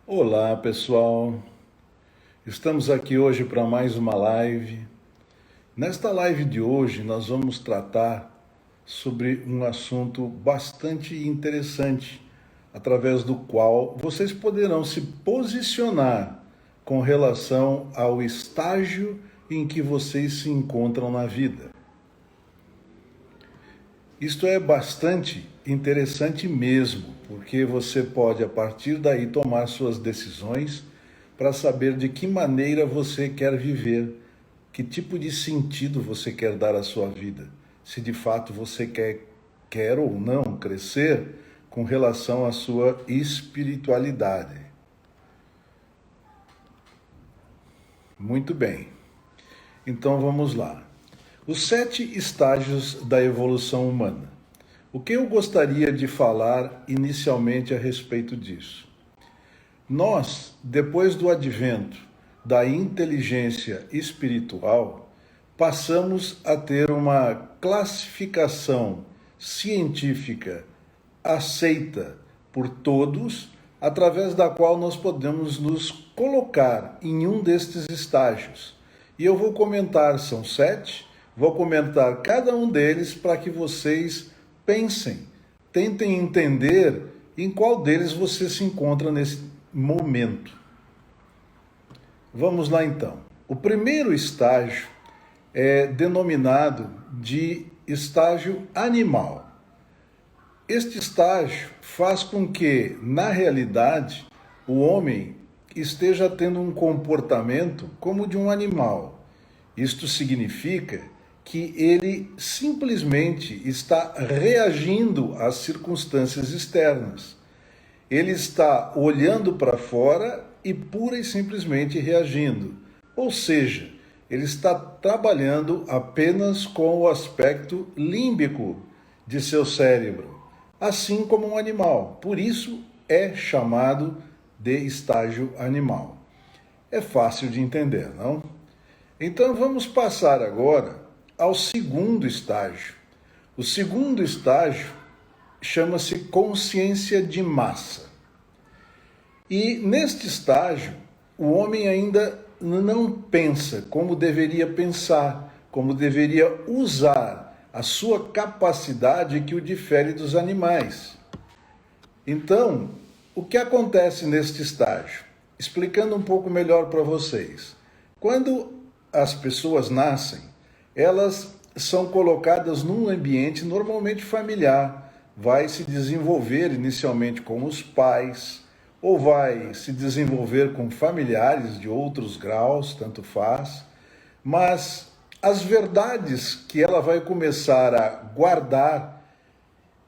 Olá, pessoal. Estamos aqui hoje para mais uma live. Nesta live de hoje, nós vamos tratar sobre um assunto bastante interessante, através do qual vocês poderão se posicionar com relação ao estágio em que vocês se encontram na vida. Isto é bastante interessante mesmo, porque você pode, a partir daí, tomar suas decisões para saber de que maneira você quer viver, que tipo de sentido você quer dar à sua vida, se de fato você quer ou não crescer com relação à sua espiritualidade. Muito bem, então vamos lá. Os 7 estágios da evolução humana. O que eu gostaria de falar inicialmente a respeito disso? Nós, depois do advento da inteligência espiritual, passamos a ter uma classificação científica aceita por todos, através da qual nós podemos nos colocar em um destes estágios. E eu vou comentar, são 7, vou comentar cada um deles para que vocês pensem, tentem entender em qual deles você se encontra nesse momento. Vamos lá então. O primeiro estágio é denominado de estágio animal. Este estágio faz com que, na realidade, o homem esteja tendo um comportamento como de um animal. Isto significa que ele simplesmente está reagindo às circunstâncias externas. Ele está olhando para fora e pura e simplesmente reagindo. Ou seja, ele está trabalhando apenas com o aspecto límbico de seu cérebro, assim como um animal. Por isso é chamado de estágio animal. É fácil de entender, não? Então vamos passar agora ao segundo estágio. O segundo estágio chama-se consciência de massa. E neste estágio, o homem ainda não pensa como deveria pensar, como deveria usar a sua capacidade que o difere dos animais. Então, o que acontece neste estágio? Explicando um pouco melhor para vocês. Quando as pessoas nascem, elas são colocadas num ambiente normalmente familiar, vai se desenvolver inicialmente com os pais, ou vai se desenvolver com familiares de outros graus, tanto faz, mas as verdades que ela vai começar a guardar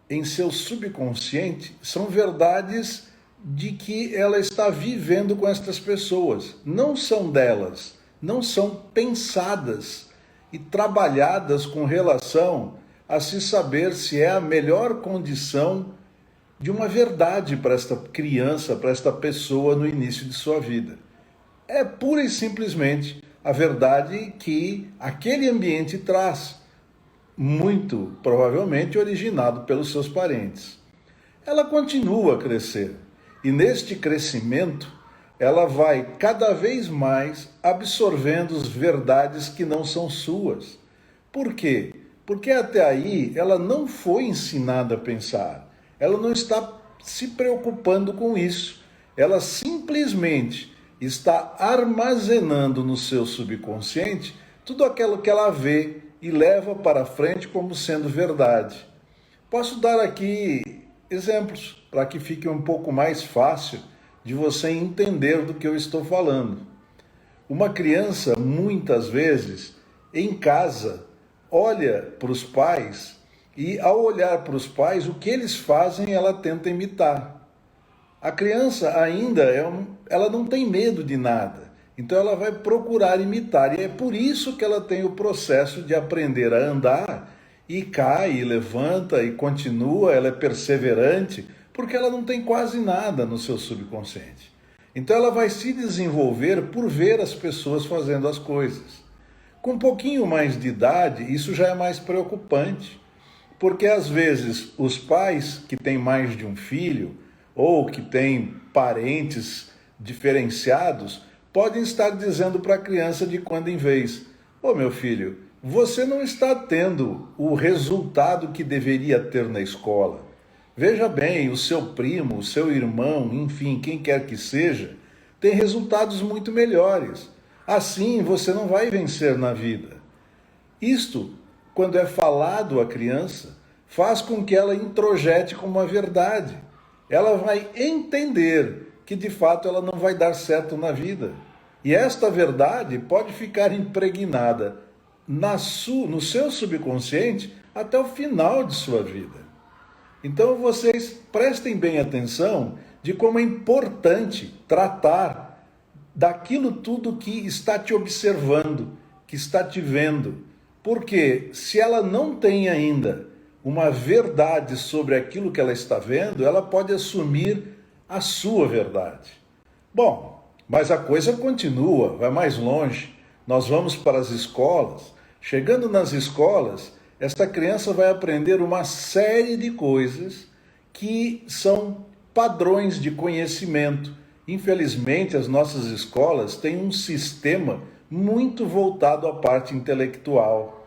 em seu subconsciente são verdades de que ela está vivendo com estas pessoas, não são delas, não são pensadas e trabalhadas com relação a se saber se é a melhor condição de uma verdade para esta criança, para esta pessoa no início de sua vida. É pura e simplesmente a verdade que aquele ambiente traz, muito provavelmente originado pelos seus parentes. Ela continua a crescer e neste crescimento ela vai cada vez mais absorvendo as verdades que não são suas. Por quê? Porque até aí ela não foi ensinada a pensar. Ela não está se preocupando com isso. Ela simplesmente está armazenando no seu subconsciente tudo aquilo que ela vê e leva para frente como sendo verdade. Posso dar aqui exemplos para que fique um pouco mais fácil de você entender do que eu estou falando. Uma criança, muitas vezes, em casa, olha para os pais e, ao olhar para os pais, o que eles fazem, ela tenta imitar. A criança ainda ela não tem medo de nada, então ela vai procurar imitar. E é por isso que ela tem o processo de aprender a andar e cai, e levanta e continua, ela é perseverante, porque ela não tem quase nada no seu subconsciente. Então ela vai se desenvolver por ver as pessoas fazendo as coisas. Com um pouquinho mais de idade, isso já é mais preocupante, porque às vezes os pais que têm mais de um filho, ou que têm parentes diferenciados podem estar dizendo para a criança de quando em vez: ô meu filho, você não está tendo o resultado que deveria ter na escola. Veja bem, o seu primo, o seu irmão, enfim, quem quer que seja, tem resultados muito melhores. Assim você não vai vencer na vida. Isto, quando é falado à criança, faz com que ela introjete como uma verdade. Ela vai entender que de fato ela não vai dar certo na vida. E esta verdade pode ficar impregnada no seu subconsciente até o final de sua vida. Então vocês prestem bem atenção de como é importante tratar daquilo tudo que está te observando, que está te vendo. Porque se ela não tem ainda uma verdade sobre aquilo que ela está vendo, ela pode assumir a sua verdade. Bom, mas a coisa continua, vai mais longe. Nós vamos para as escolas. Chegando nas escolas, esta criança vai aprender uma série de coisas que são padrões de conhecimento. Infelizmente, as nossas escolas têm um sistema muito voltado à parte intelectual.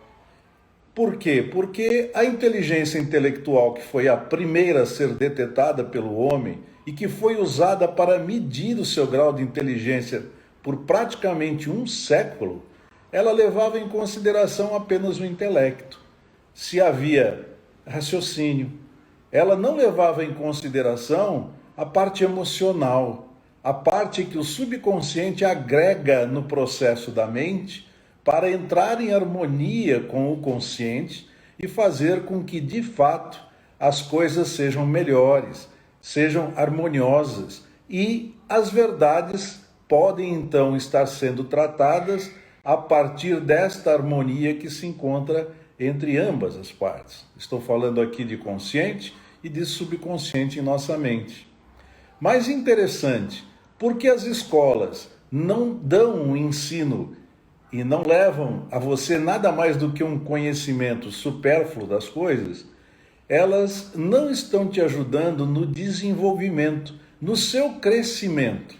Por quê? Porque a inteligência intelectual, que foi a primeira a ser detetada pelo homem e que foi usada para medir o seu grau de inteligência por praticamente um século, ela levava em consideração apenas o intelecto. Se havia raciocínio, ela não levava em consideração a parte emocional, a parte que o subconsciente agrega no processo da mente para entrar em harmonia com o consciente e fazer com que, de fato, as coisas sejam melhores, sejam harmoniosas e as verdades podem então estar sendo tratadas a partir desta harmonia que se encontra entre ambas as partes. Estou falando aqui de consciente e de subconsciente em nossa mente. Mais interessante, porque as escolas não dão um ensino e não levam a você nada mais do que um conhecimento supérfluo das coisas, elas não estão te ajudando no desenvolvimento, no seu crescimento.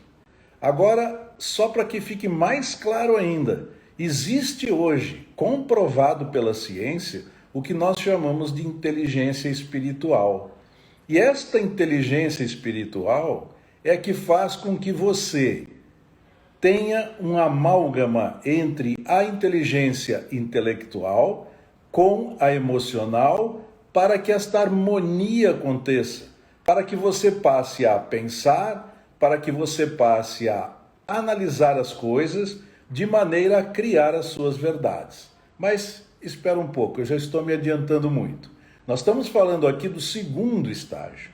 Agora, só para que fique mais claro ainda, existe hoje, comprovado pela ciência, o que nós chamamos de inteligência espiritual. E esta inteligência espiritual é que faz com que você tenha um amálgama entre a inteligência intelectual com a emocional para que esta harmonia aconteça, para que você passe a pensar, para que você passe a analisar as coisas de maneira a criar as suas verdades. Mas espera um pouco, eu já estou me adiantando muito. Nós estamos falando aqui do segundo estágio.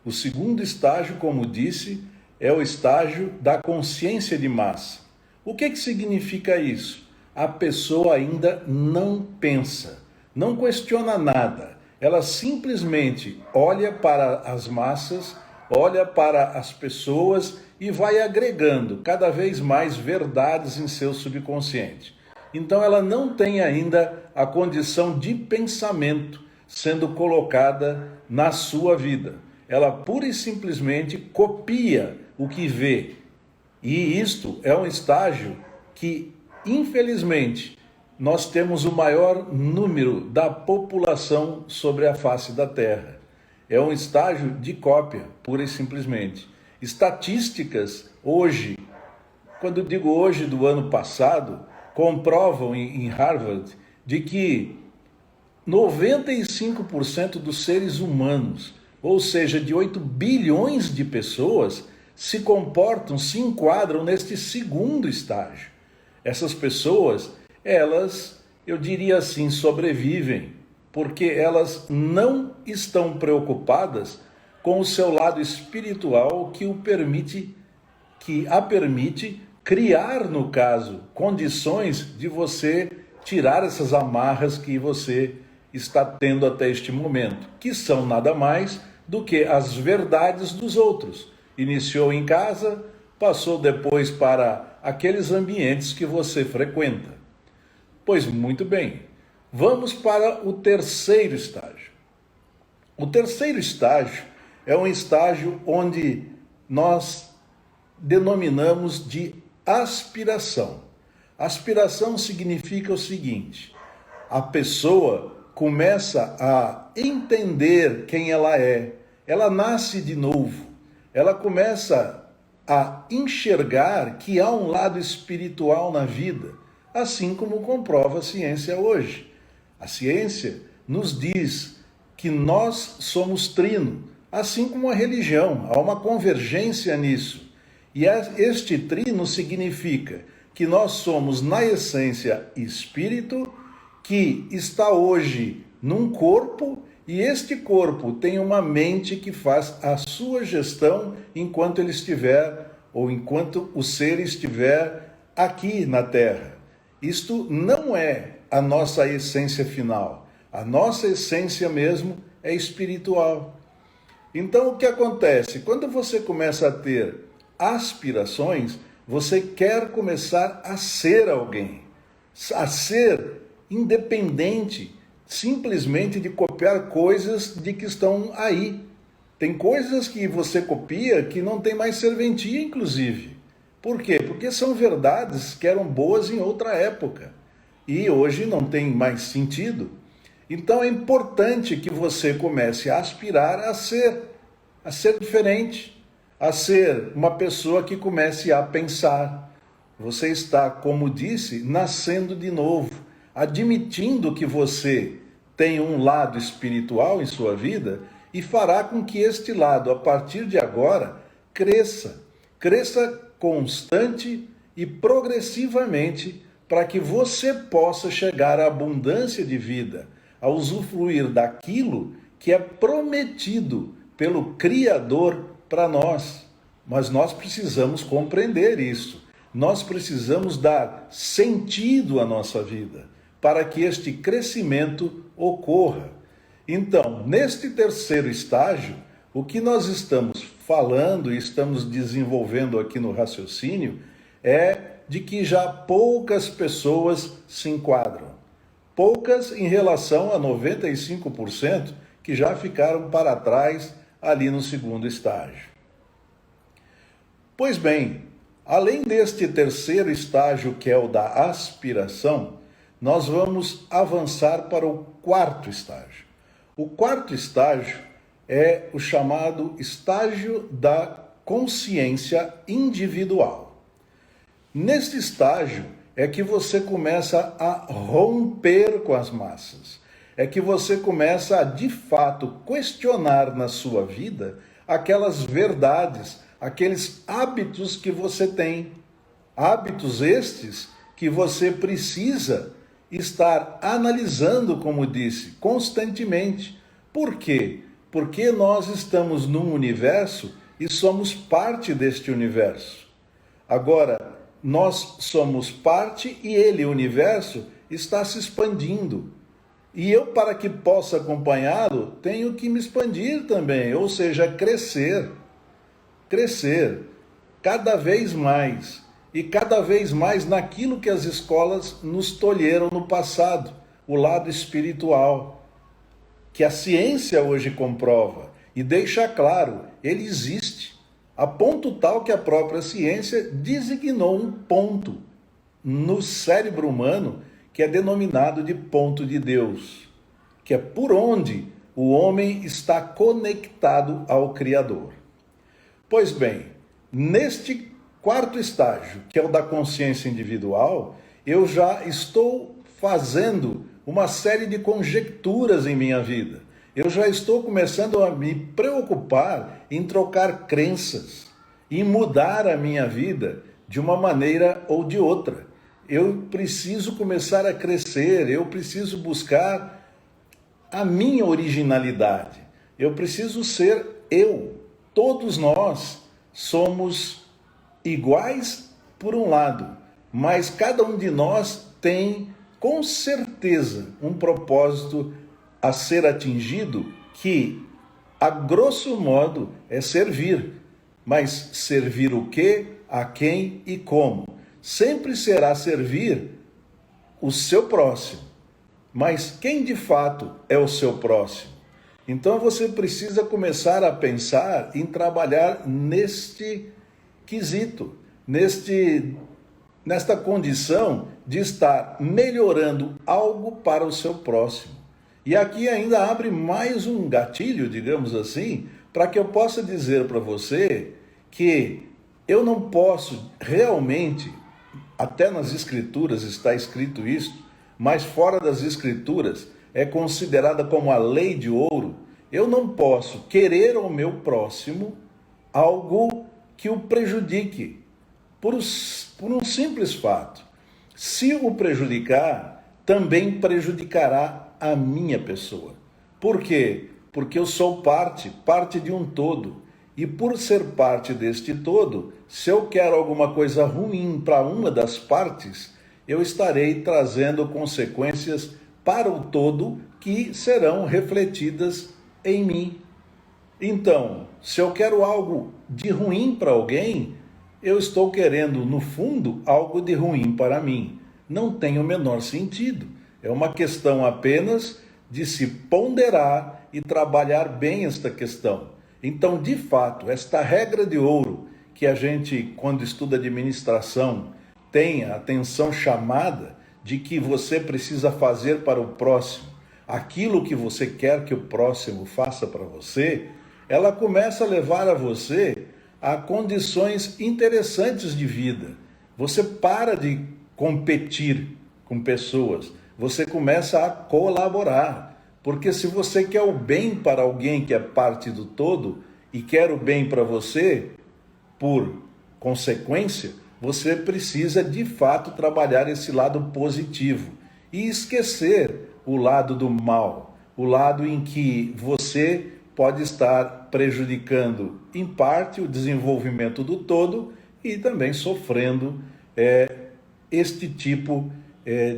O segundo estágio, como disse, é o estágio da consciência de massa. O que significa isso? A pessoa ainda não pensa, não questiona nada. Ela simplesmente olha para as massas, olha para as pessoas e vai agregando cada vez mais verdades em seu subconsciente. Então ela não tem ainda a condição de pensamento sendo colocada na sua vida. Ela pura e simplesmente copia o que vê. E isto é um estágio que, infelizmente, nós temos o maior número da população sobre a face da Terra. É um estágio de cópia, pura e simplesmente. Estatísticas hoje, quando digo hoje do ano passado, comprovam em Harvard de que 95% dos seres humanos, ou seja, de 8 bilhões de pessoas, se comportam, se enquadram neste segundo estágio. Essas pessoas, elas, eu diria assim, sobrevivem, porque elas não estão preocupadas com o seu lado espiritual que a permite criar, no caso, condições de você tirar essas amarras que você está tendo até este momento, que são nada mais do que as verdades dos outros. Iniciou em casa, passou depois para aqueles ambientes que você frequenta. Pois muito bem, vamos para o terceiro estágio. O terceiro estágio é um estágio onde nós denominamos de aspiração. Aspiração significa o seguinte: a pessoa começa a entender quem ela é, ela nasce de novo, ela começa a enxergar que há um lado espiritual na vida, assim como comprova a ciência hoje. A ciência nos diz que nós somos trino, assim como a religião, há uma convergência nisso. E este trino significa que nós somos, na essência, espírito, que está hoje num corpo, e este corpo tem uma mente que faz a sua gestão enquanto ele estiver, ou enquanto o ser estiver aqui na Terra. Isto não é a nossa essência final. A nossa essência mesmo é espiritual. Então, o que acontece? Quando você começa a ter aspirações, você quer começar a ser alguém, a ser independente, simplesmente de copiar coisas de que estão aí. Tem coisas que você copia que não tem mais serventia, inclusive. Por quê? Porque são verdades que eram boas em outra época e hoje não tem mais sentido. Então é importante que você comece a aspirar a ser diferente, a ser uma pessoa que comece a pensar. Você está, como disse, nascendo de novo, admitindo que você tem um lado espiritual em sua vida e fará com que este lado, a partir de agora, cresça constante e progressivamente, para que você possa chegar à abundância de vida, a usufruir daquilo que é prometido pelo Criador para nós. Mas nós precisamos compreender isso. Nós precisamos dar sentido à nossa vida para que este crescimento ocorra. Então, neste terceiro estágio, o que nós estamos falando e estamos desenvolvendo aqui no raciocínio é de que já poucas pessoas se enquadram. Poucas em relação a 95% que já ficaram para trás ali no segundo estágio. Pois bem, além deste terceiro estágio, que é o da aspiração, nós vamos avançar para o quarto estágio. O quarto estágio é o chamado estágio da consciência individual. Neste estágio é que você começa a romper com as massas. É que você começa a, de fato, questionar na sua vida aquelas verdades, aqueles hábitos que você tem. Hábitos estes que você precisa estar analisando, como disse, constantemente. Por quê? Porque nós estamos num universo e somos parte deste universo. Agora, nós somos parte e ele, o universo, está se expandindo. E eu, para que possa acompanhá-lo, tenho que me expandir também, ou seja, crescer cada vez mais. E cada vez mais naquilo que as escolas nos tolheram no passado, o lado espiritual, que a ciência hoje comprova e deixa claro, ele existe, a ponto tal que a própria ciência designou um ponto no cérebro humano que é denominado de ponto de Deus, que é por onde o homem está conectado ao Criador. Pois bem, neste quarto estágio, que é o da consciência individual, eu já estou fazendo uma série de conjecturas em minha vida. Eu já estou começando a me preocupar em trocar crenças, em mudar a minha vida de uma maneira ou de outra. Eu preciso começar a crescer, eu preciso buscar a minha originalidade. Eu preciso ser eu. Todos nós somos iguais por um lado, mas cada um de nós tem, com certeza, um propósito a ser atingido que, a grosso modo, é servir. Mas servir o quê, a quem e como? Sempre será servir o seu próximo. Mas quem de fato é o seu próximo? Então você precisa começar a pensar em trabalhar neste quesito, nesta condição de estar melhorando algo para o seu próximo. E aqui ainda abre mais um gatilho, digamos assim, para que eu possa dizer para você que eu não posso realmente, até nas escrituras está escrito isso, mas fora das escrituras é considerada como a lei de ouro. Eu não posso querer ao meu próximo algo que o prejudique, por um simples fato. Se o prejudicar, também prejudicará a minha pessoa. Por quê? Porque eu sou parte de um todo. E por ser parte deste todo, se eu quero alguma coisa ruim para uma das partes, eu estarei trazendo consequências para o todo que serão refletidas em mim. Então, se eu quero algo de ruim para alguém, eu estou querendo, no fundo, algo de ruim para mim. Não tem o menor sentido. É uma questão apenas de se ponderar e trabalhar bem esta questão. Então, de fato, esta regra de ouro que a gente, quando estuda administração, tem a atenção chamada de que você precisa fazer para o próximo aquilo que você quer que o próximo faça para você, ela começa a levar a você a condições interessantes de vida. Você para de competir com pessoas, você começa a colaborar. Porque se você quer o bem para alguém que é parte do todo e quer o bem para você, por consequência, você precisa de fato trabalhar esse lado positivo e esquecer o lado do mal, o lado em que você pode estar prejudicando em parte o desenvolvimento do todo e também sofrendo este tipo,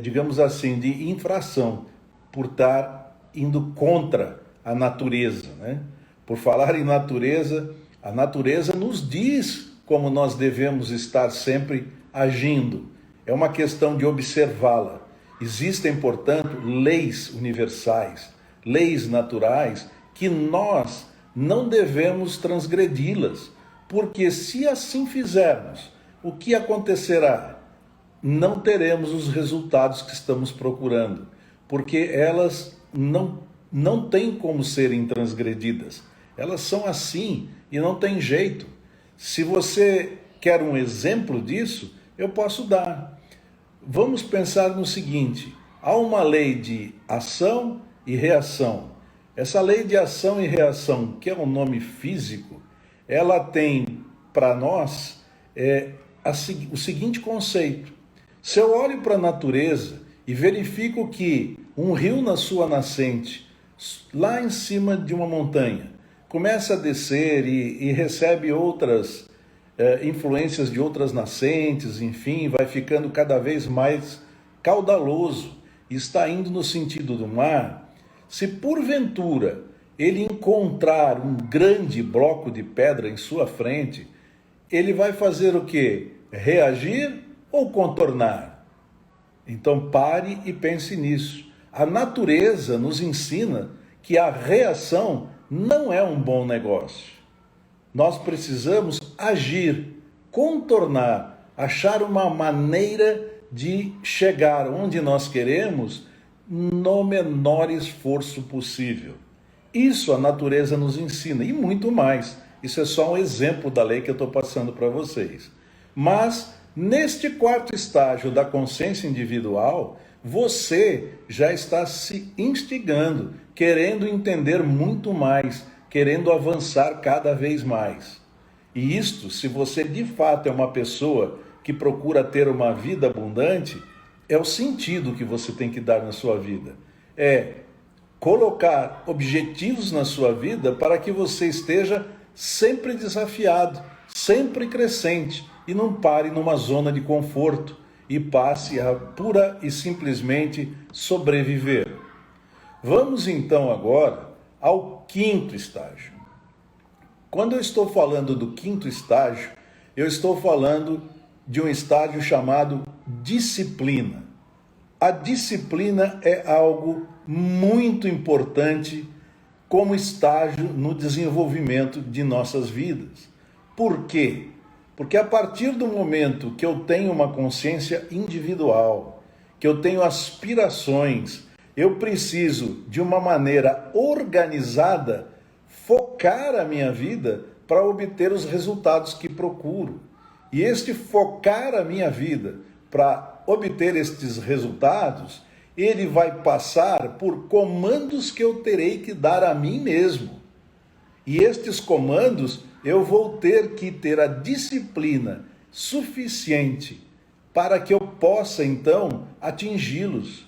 digamos assim, de infração por estar indo contra a natureza, né? Por falar em natureza, a natureza nos diz como nós devemos estar sempre agindo. É uma questão de observá-la. Existem, portanto, leis universais, leis naturais, que nós não devemos transgredi-las, porque se assim fizermos, o que acontecerá? Não teremos os resultados que estamos procurando, porque elas não têm como serem transgredidas. Elas são assim e não tem jeito. Se você quer um exemplo disso, eu posso dar. Vamos pensar no seguinte: há uma lei de ação e reação. Essa lei de ação e reação, que é um nome físico, ela tem para nós o seguinte conceito. Se eu olho para a natureza e verifico que um rio na sua nascente, lá em cima de uma montanha, começa a descer e recebe outras influências de outras nascentes, enfim, vai ficando cada vez mais caudaloso, está indo no sentido do mar. Se porventura ele encontrar um grande bloco de pedra em sua frente, ele vai fazer o quê? Reagir ou contornar? Então pare e pense nisso. A natureza nos ensina que a reação não é um bom negócio. Nós precisamos agir, contornar, achar uma maneira de chegar onde nós queremos no menor esforço possível. Isso a natureza nos ensina e muito mais. Isso é só um exemplo da lei que eu estou passando para vocês. Mas, neste quarto estágio da consciência individual, você já está se instigando, querendo entender muito mais, querendo avançar cada vez mais. E isto, se você de fato é uma pessoa que procura ter uma vida abundante, é o sentido que você tem que dar na sua vida. É colocar objetivos na sua vida para que você esteja sempre desafiado, sempre crescente e não pare numa zona de conforto e passe a pura e simplesmente sobreviver. Vamos então agora ao quinto estágio. Quando eu estou falando do quinto estágio, eu estou falando de um estágio chamado disciplina. A disciplina é algo muito importante como estágio no desenvolvimento de nossas vidas. Por quê? Porque a partir do momento que eu tenho uma consciência individual, que eu tenho aspirações, eu preciso, de uma maneira organizada, focar a minha vida para obter os resultados que procuro. E este focar a minha vida para obter estes resultados, ele vai passar por comandos que eu terei que dar a mim mesmo. E estes comandos eu vou ter que ter a disciplina suficiente para que eu possa, então, atingi-los.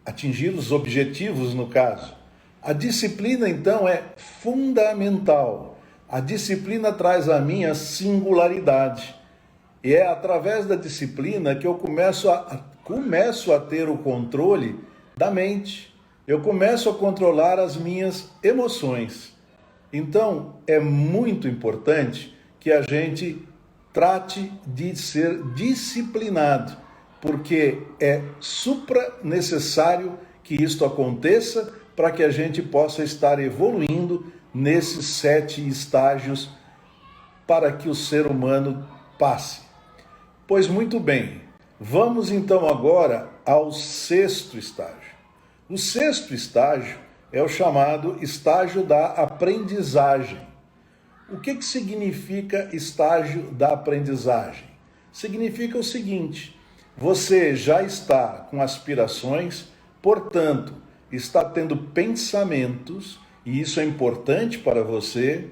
Atingir os objetivos, no caso. A disciplina, então, é fundamental. A disciplina traz a mim a singularidade. E é através da disciplina que eu começo a ter o controle da mente. Eu começo a controlar as minhas emoções. Então, é muito importante que a gente trate de ser disciplinado, porque é supra necessário que isto aconteça para que a gente possa estar evoluindo nesses 7 estágios para que o ser humano passe. Pois muito bem, vamos então agora ao 6º estágio. O 6º estágio é o chamado estágio da aprendizagem. O que significa estágio da aprendizagem? Significa o seguinte: você já está com aspirações, portanto, está tendo pensamentos, e isso é importante para você.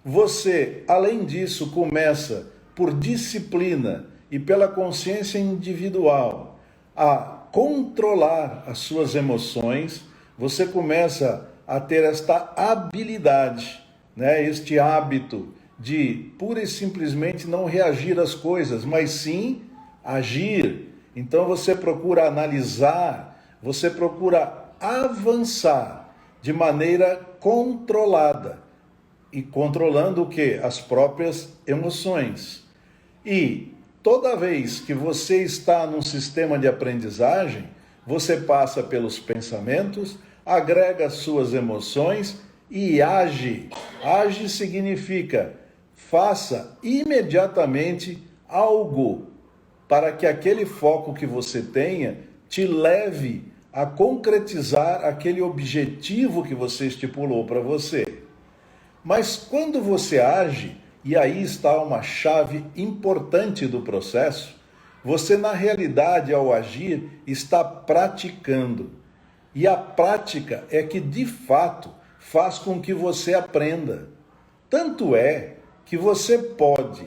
Você, além disso, começa por disciplina e pela consciência individual a controlar as suas emoções. Você começa a ter esta habilidade, né? Este hábito de pura e simplesmente não reagir às coisas, mas sim agir. Então você procura analisar, você procura avançar de maneira controlada. E controlando o quê? As próprias emoções. E toda vez que você está num sistema de aprendizagem, você passa pelos pensamentos, agrega suas emoções e age. Age significa faça imediatamente algo para que aquele foco que você tenha te leve a concretizar aquele objetivo que você estipulou para você. Mas quando você age, e aí está uma chave importante do processo, você na realidade ao agir está praticando. E a prática é que de fato faz com que você aprenda. Tanto é que você pode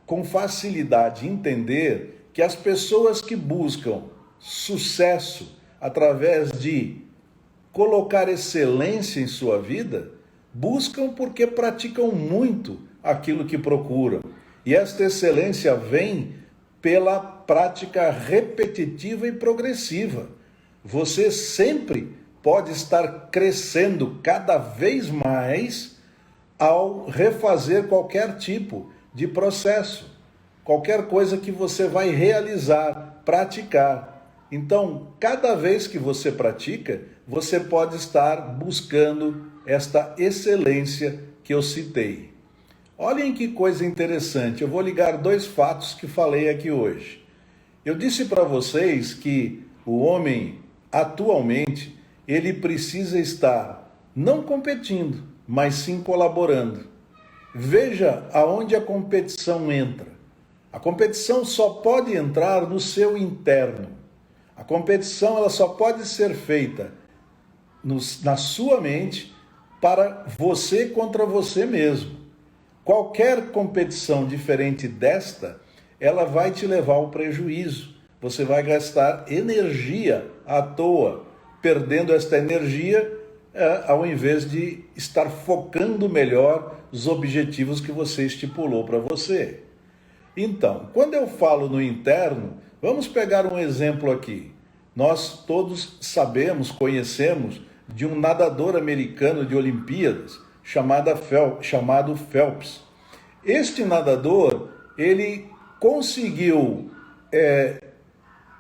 com facilidade entender que as pessoas que buscam sucesso através de colocar excelência em sua vida, buscam porque praticam muito aquilo que procuram. E esta excelência vem pela prática repetitiva e progressiva. Você sempre pode estar crescendo cada vez mais ao refazer qualquer tipo de processo, qualquer coisa que você vai realizar, praticar. Então, cada vez que você pratica, você pode estar buscando esta excelência que eu citei. Olhem que coisa interessante, eu vou ligar 2 fatos que falei aqui hoje. Eu disse para vocês que o homem, atualmente, ele precisa estar não competindo, mas sim colaborando. Veja aonde a competição entra. A competição só pode entrar no seu interno. A competição ela só pode ser feita na sua mente para você contra você mesmo. Qualquer competição diferente desta, ela vai te levar ao prejuízo. Você vai gastar energia à toa, perdendo esta energia ao invés de estar focando melhor os objetivos que você estipulou para você. Então, quando eu falo no interno, vamos pegar um exemplo aqui. Nós todos sabemos, conhecemos de um nadador americano de Olimpíadas chamado Phelps. Este nadador, ele conseguiu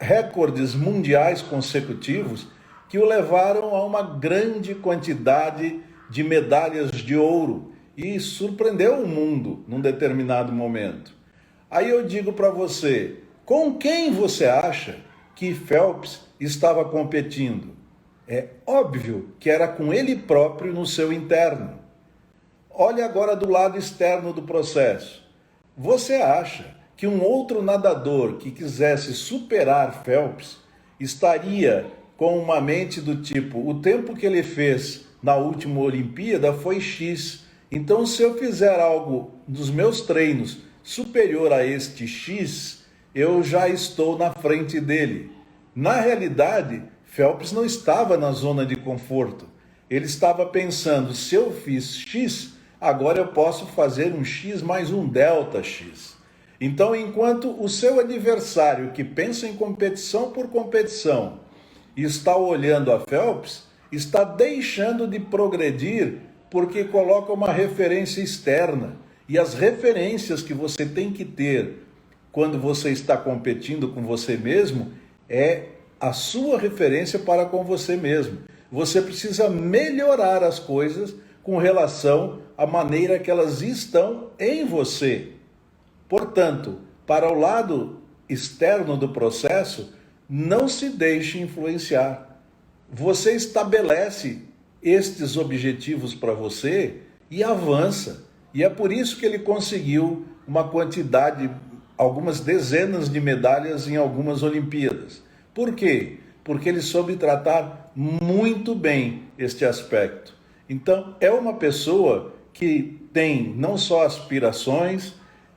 recordes mundiais consecutivos que o levaram a uma grande quantidade de medalhas de ouro e surpreendeu o mundo num determinado momento. Aí eu digo para você, com quem você acha que Phelps estava competindo? É óbvio que era com ele próprio no seu interno. Olhe agora do lado externo do processo. Você acha que um outro nadador que quisesse superar Phelps estaria com uma mente do tipo, o tempo que ele fez na última Olimpíada foi X, então se eu fizer algo nos meus treinos superior a este X, eu já estou na frente dele. Na realidade, Phelps não estava na zona de conforto. Ele estava pensando, se eu fiz X, agora eu posso fazer um X mais um delta X. Então, enquanto o seu adversário que pensa em competição por competição está olhando a Phelps, está deixando de progredir porque coloca uma referência externa. E as referências que você tem que ter quando você está competindo com você mesmo é a sua referência para com você mesmo. Você precisa melhorar as coisas com relação à maneira que elas estão em você. Portanto, para o lado externo do processo, não se deixe influenciar. Você estabelece estes objetivos para você e avança. E é por isso que ele conseguiu uma quantidade, algumas dezenas de medalhas em algumas Olimpíadas. Por quê? Porque ele soube tratar muito bem este aspecto. Então, é uma pessoa que tem não só aspirações,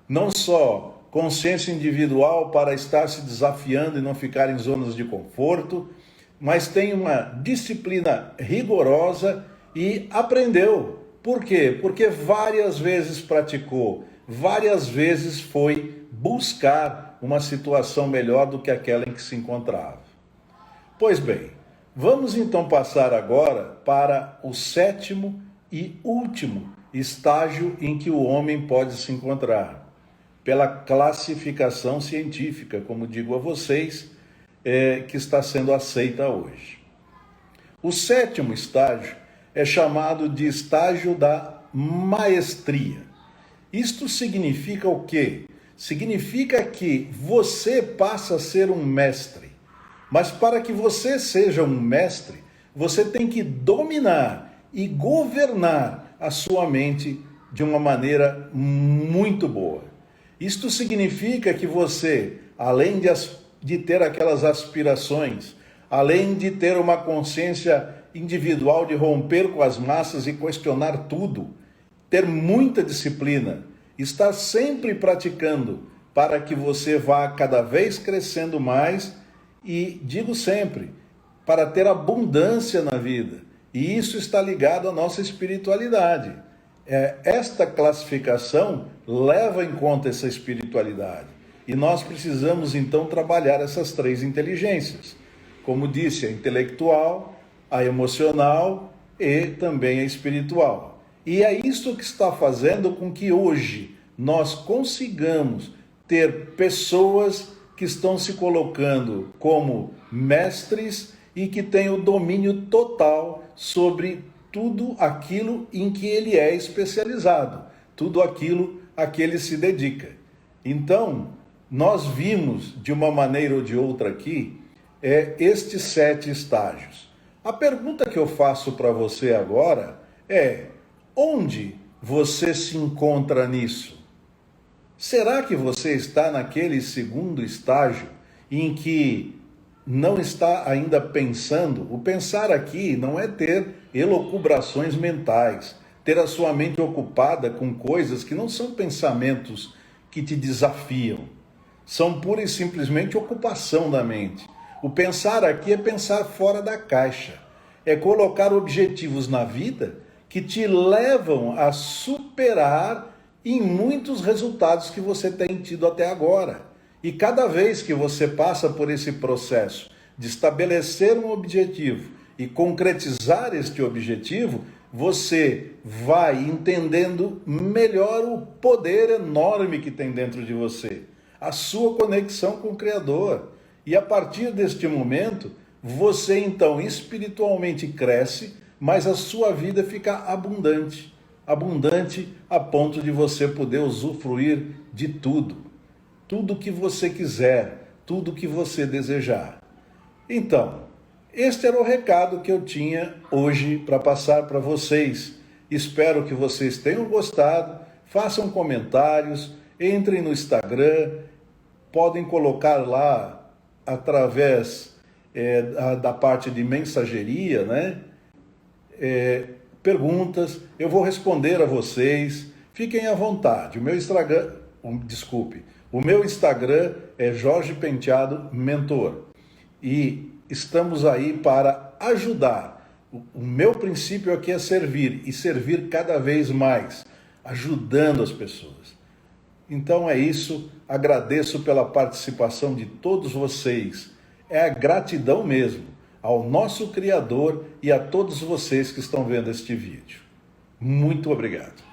não só consciência individual para estar se desafiando e não ficar em zonas de conforto, mas tem uma disciplina rigorosa e aprendeu. Por quê? Porque várias vezes praticou, várias vezes foi buscar uma situação melhor do que aquela em que se encontrava. Pois bem, vamos então passar agora para o sétimo e último estágio em que o homem pode se encontrar, pela classificação científica, como digo a vocês, que está sendo aceita hoje. O sétimo estágio é chamado de estágio da maestria. Isto significa o quê? Significa que você passa a ser um mestre. Mas para que você seja um mestre, você tem que dominar e governar a sua mente de uma maneira muito boa. Isto significa que você, além de ter aquelas aspirações, além de ter uma consciência individual de romper com as massas e questionar tudo, ter muita disciplina, estar sempre praticando para que você vá cada vez crescendo mais e, digo sempre, para ter abundância na vida. E isso está ligado à nossa espiritualidade. Esta classificação leva em conta essa espiritualidade. E nós precisamos, então, trabalhar essas três inteligências. Como disse, a intelectual, a emocional e também a espiritual. E é isso que está fazendo com que hoje nós consigamos ter pessoas que estão se colocando como mestres e que têm o domínio total sobre tudo aquilo em que ele é especializado, tudo aquilo a que ele se dedica. Então, nós vimos de uma maneira ou de outra aqui estes 7 estágios. A pergunta que eu faço para você agora é: onde você se encontra nisso? Será que você está naquele segundo estágio em que não está ainda pensando? O pensar aqui não é ter elucubrações mentais, ter a sua mente ocupada com coisas que não são pensamentos que te desafiam, são pura e simplesmente ocupação da mente. O pensar aqui é pensar fora da caixa, é colocar objetivos na vida que te levam a superar em muitos resultados que você tem tido até agora. E cada vez que você passa por esse processo de estabelecer um objetivo e concretizar este objetivo, você vai entendendo melhor o poder enorme que tem dentro de você, a sua conexão com o Criador. E a partir deste momento, você então espiritualmente cresce, mas a sua vida fica abundante. abundante a ponto de você poder usufruir de tudo. Tudo que você quiser, tudo que você desejar. Então, este era o recado que eu tinha hoje para passar para vocês. Espero que vocês tenham gostado, façam comentários, entrem no Instagram, podem colocar lá através da parte de mensageria, né? Perguntas, eu vou responder a vocês, fiquem à vontade. O meu Instagram é Jorge Penteado Mentor e estamos aí para ajudar. O meu princípio aqui é servir e servir cada vez mais, ajudando as pessoas. Então é isso, agradeço pela participação de todos vocês. É a gratidão mesmo ao nosso Criador e a todos vocês que estão vendo este vídeo. Muito obrigado.